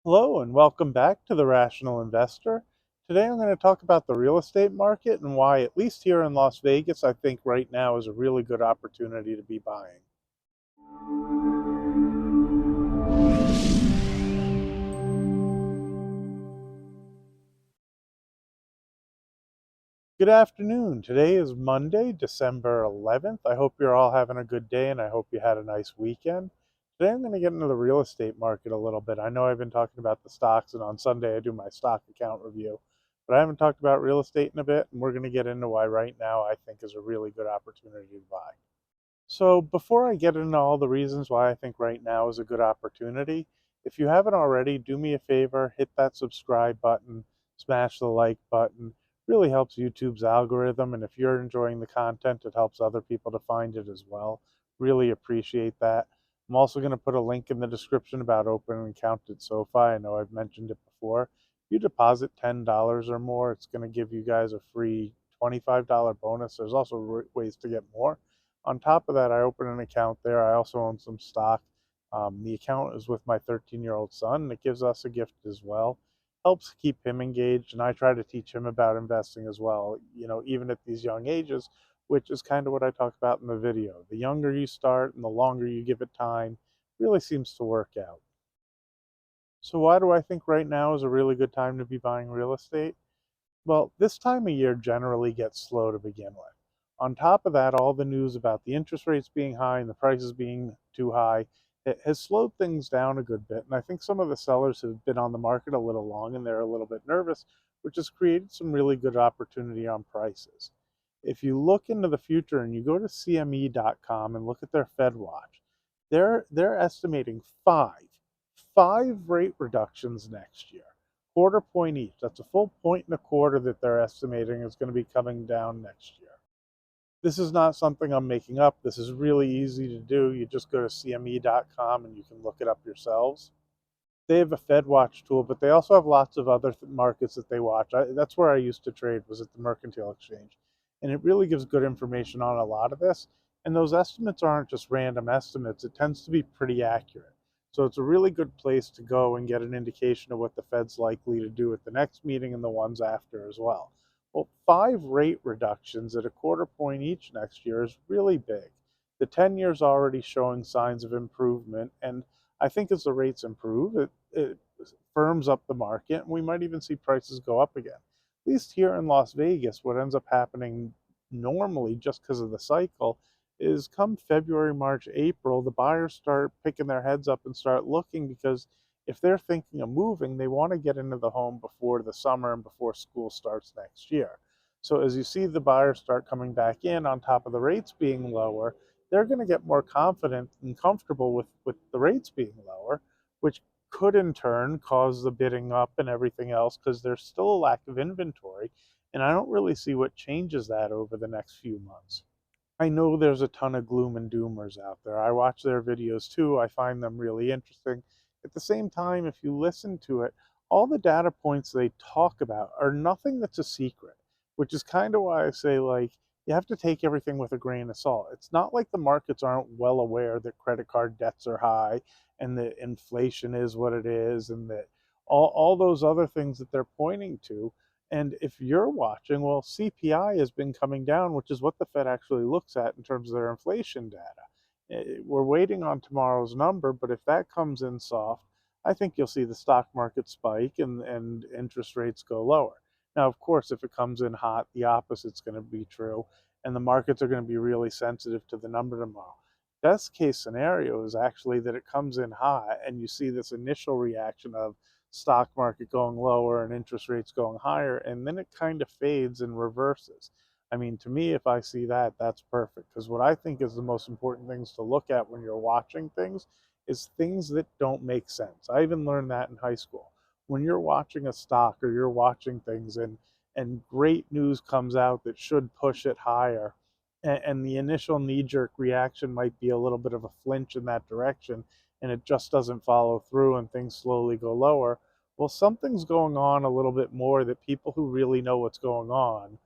Hello and welcome back to The Rational Investor. Today I'm going to talk about the real estate market and why, at least here in Las Vegas, I think right now is a really good opportunity to be buying. Good afternoon. Today is Monday, December 11th. I hope you're all having a good day and I hope you had a nice weekend. Today I'm going to get into the real estate market a little bit. I know I've been talking about the stocks, and on Sunday I do my stock account review, but I haven't talked about real estate in a bit, and we're going to get into why right now I think is a really good opportunity to buy. So, before I get into all the reasons why I think right now is a good opportunity, if you haven't already, do me a favor, hit that subscribe button, smash the like button. Really helps YouTube's algorithm, and if you're enjoying the content, it helps other people to find it as well. Really appreciate that. I'm also going to put a link in the description about opening an account at SoFi. I know I've mentioned it before. If you deposit $10 or more, it's going to give you guys a free $25 bonus. There's also ways to get more. On top of that, I opened an account there. I also own some stock. The account is with my 13-year-old son, and it gives us a gift as well. Helps keep him engaged, and I try to teach him about investing as well, even at these young ages, which is kind of what I talk about in the video. The younger you start and the longer you give it time, really seems to work out. So, why do I think right now is a really good time to be buying real estate? Well, this time of year generally gets slow to begin with. On top of that, all the news about the interest rates being high and the prices being too high, it has slowed things down a good bit. And I think some of the sellers have been on the market a little long and they're a little bit nervous, which has created some really good opportunity on prices. If you look into the future and you go to CME.com and look at their Fed watch, they're estimating five rate reductions next year, quarter point each. That's a full point and a quarter that they're estimating is going to be coming down next year. This is not something I'm making up. This is really easy to do. You just go to CME.com and you can look it up yourselves. They have a Fed watch tool, but they also have lots of other markets that they watch. That's where I used to trade, was at the Mercantile Exchange. And it really gives good information on a lot of this. And those estimates aren't just random estimates. It tends to be pretty accurate. So it's a really good place to go and get an indication of what the Fed's likely to do at the next meeting and the ones after as well. Well, five rate reductions at a quarter point each next year is really big. The 10 years already showing signs of improvement, and I think as the rates improve, it firms up the market, and we might even see prices go up again. At least here in Las Vegas, what ends up happening normally, just because of the cycle, is come February, March, April, the buyers start picking their heads up and start looking, because if they're thinking of moving, they want to get into the home before the summer and before school starts next year. So as you see the buyers start coming back in on top of the rates being lower, they're going to get more confident and comfortable with the rates being lower, which could in turn cause the bidding up and everything else, because there's still a lack of inventory. And I don't really see what changes that over the next few months. I know there's a ton of gloom and doomers out there. I watch their videos too. I find them really interesting. At the same time, if you listen to it, all the data points they talk about are nothing that's a secret, which is kind of why I say, like, you have to take everything with a grain of salt. It's not like the markets aren't well aware that credit card debts are high and that inflation is what it is, and that all those other things that they're pointing to. And if you're watching, well, CPI has been coming down, which is what the Fed actually looks at in terms of their inflation data. We're waiting on tomorrow's number, but if that comes in soft, I think you'll see the stock market spike and interest rates go lower. Now, of course, if it comes in hot, the opposite's going to be true, and the markets are going to be really sensitive to the number tomorrow. Best case scenario is actually that it comes in hot and you see this initial reaction of stock market going lower and interest rates going higher, and then it kind of fades and reverses. I mean, to me, if I see that, that's perfect, because what I think is the most important things to look at when you're watching things is things that don't make sense. I even learned that in high school. When you're watching a stock or you're watching things, and great news comes out that should push it higher, and the initial knee-jerk reaction might be a little bit of a flinch in that direction, and it just doesn't follow through and things slowly go lower, well, something's going on a little bit more that people who really know what's going on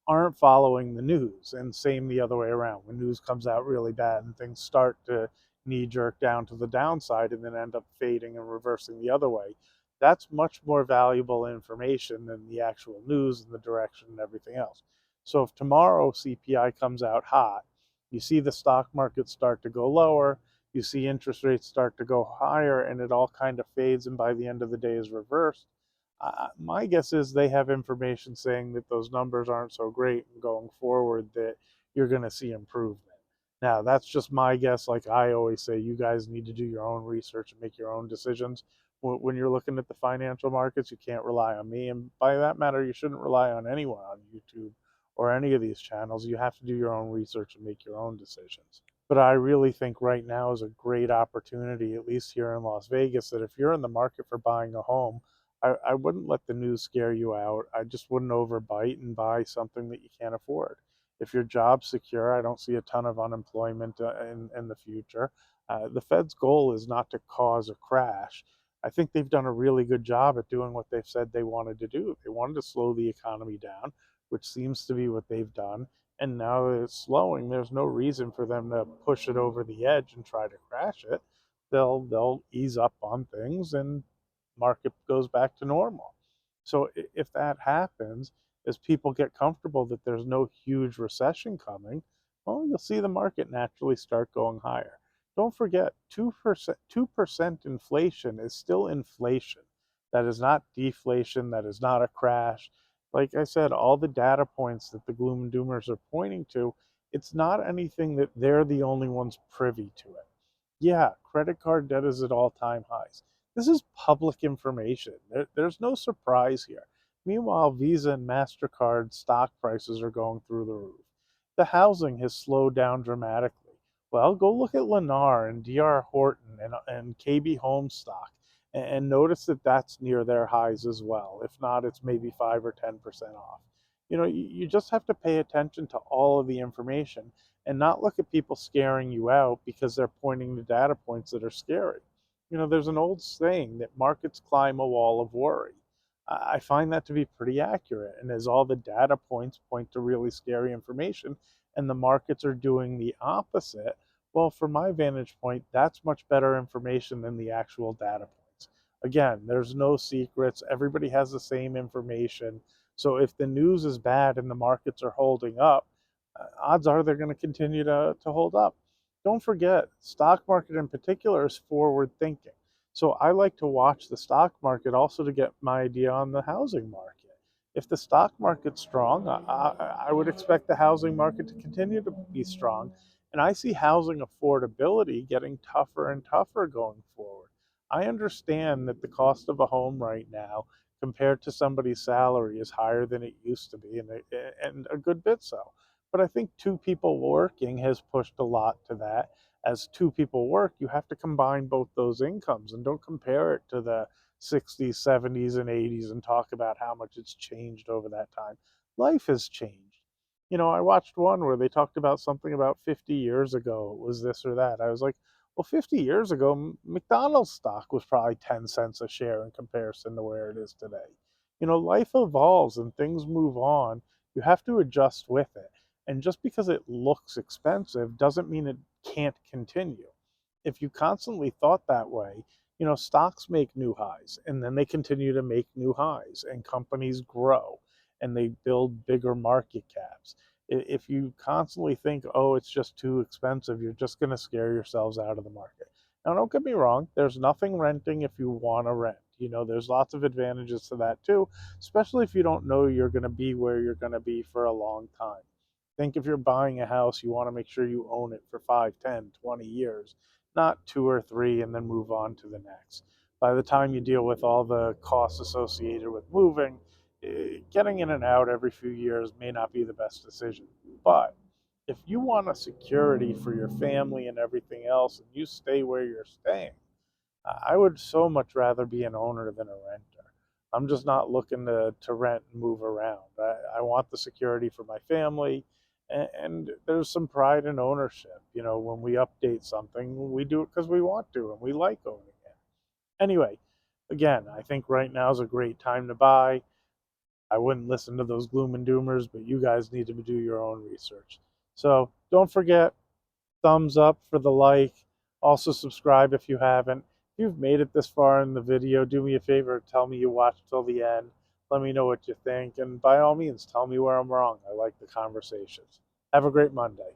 aren't following the news. And same the other way around. When news comes out really bad and things start to knee jerk down to the downside and then end up fading and reversing the other way, That's much more valuable information than the actual news and the direction and everything else. So if tomorrow CPI comes out hot, you see the stock market start to go lower, you see interest rates start to go higher, and it all kind of fades, and by the end of the day is reversed. My guess is they have information saying that those numbers aren't so great, and going forward that you're going to see improvement. Now, that's just my guess. Like I always say, you guys need to do your own research and make your own decisions. When you're looking at the financial markets, you can't rely on me. And by that matter, you shouldn't rely on anyone on YouTube or any of these channels. You have to do your own research and make your own decisions. But I really think right now is a great opportunity, at least here in Las Vegas, that if you're in the market for buying a home, I wouldn't let the news scare you out. I just wouldn't overbite and buy something that you can't afford. If your job's secure, I don't see a ton of unemployment in the future. The Fed's goal is not to cause a crash. I think they've done a really good job at doing what they've said they wanted to do. They wanted to slow the economy down, which seems to be what they've done. And now that it's slowing, there's no reason for them to push it over the edge and try to crash it. They'll ease up on things and market goes back to normal. So if that happens, as people get comfortable that there's no huge recession coming, well, you'll see the market naturally start going higher. Don't forget, 2% inflation is still inflation. That is not deflation. That is not a crash. Like I said, all the data points that the gloom and doomers are pointing to, it's not anything that they're the only ones privy to it. Yeah, credit card debt is at all-time highs. This is public information. There's no surprise here. Meanwhile, Visa and MasterCard stock prices are going through the roof. The housing has slowed down dramatically. Well, go look at Lennar and D.R. Horton and KB Home stock and notice that that's near their highs as well. If not, it's maybe 5 or 10% off. You just have to pay attention to all of the information and not look at people scaring you out because they're pointing to data points that are scary. There's an old saying that markets climb a wall of worry. I find that to be pretty accurate. And as all the data points point to really scary information and the markets are doing the opposite, well, from my vantage point, that's much better information than the actual data points. Again, there's no secrets. Everybody has the same information. So if the news is bad and the markets are holding up, odds are they're going to continue to hold up. Don't forget, stock market in particular is forward thinking. So I like to watch the stock market also to get my idea on the housing market. If the stock market's strong, I would expect the housing market to continue to be strong. And I see housing affordability getting tougher and tougher going forward. I understand that the cost of a home right now compared to somebody's salary is higher than it used to be, and a good bit so. But I think two people working has pushed a lot to that. As two people work, you have to combine both those incomes and don't compare it to the 60s, 70s, and 80s and talk about how much it's changed over that time. Life has changed. I watched one where they talked about something about 50 years ago, it was this or that. I was like, well, 50 years ago, McDonald's stock was probably 10 cents a share in comparison to where it is today. Life evolves and things move on. You have to adjust with it. And just because it looks expensive doesn't mean it can't continue. If you constantly thought that way, stocks make new highs and then they continue to make new highs and companies grow and they build bigger market caps. If you constantly think, oh, it's just too expensive, you're just going to scare yourselves out of the market. Now, don't get me wrong, there's nothing renting if you want to rent. There's lots of advantages to that too, especially if you don't know you're going to be where you're going to be for a long time. Think if you're buying a house, you want to make sure you own it for 5, 10, 20 years, not 2 or 3 and then move on to the next. By the time you deal with all the costs associated with moving, getting in and out every few years may not be the best decision. But if you want a security for your family and everything else and you stay where you're staying, I would so much rather be an owner than a renter. I'm just not looking to rent and move around. I want the security for my family, and there's some pride in ownership. When we update something, we do it because we want to and we like owning it. Anyway, again, I think right now is a great time to buy. I wouldn't listen to those gloom and doomers, but you guys need to do your own research. So don't forget, thumbs up for the like. Also subscribe if you haven't. If you've made it this far in the video, do me a favor, tell me you watched till the end. Let me know what you think, and by all means, tell me where I'm wrong. I like the conversations. Have a great Monday.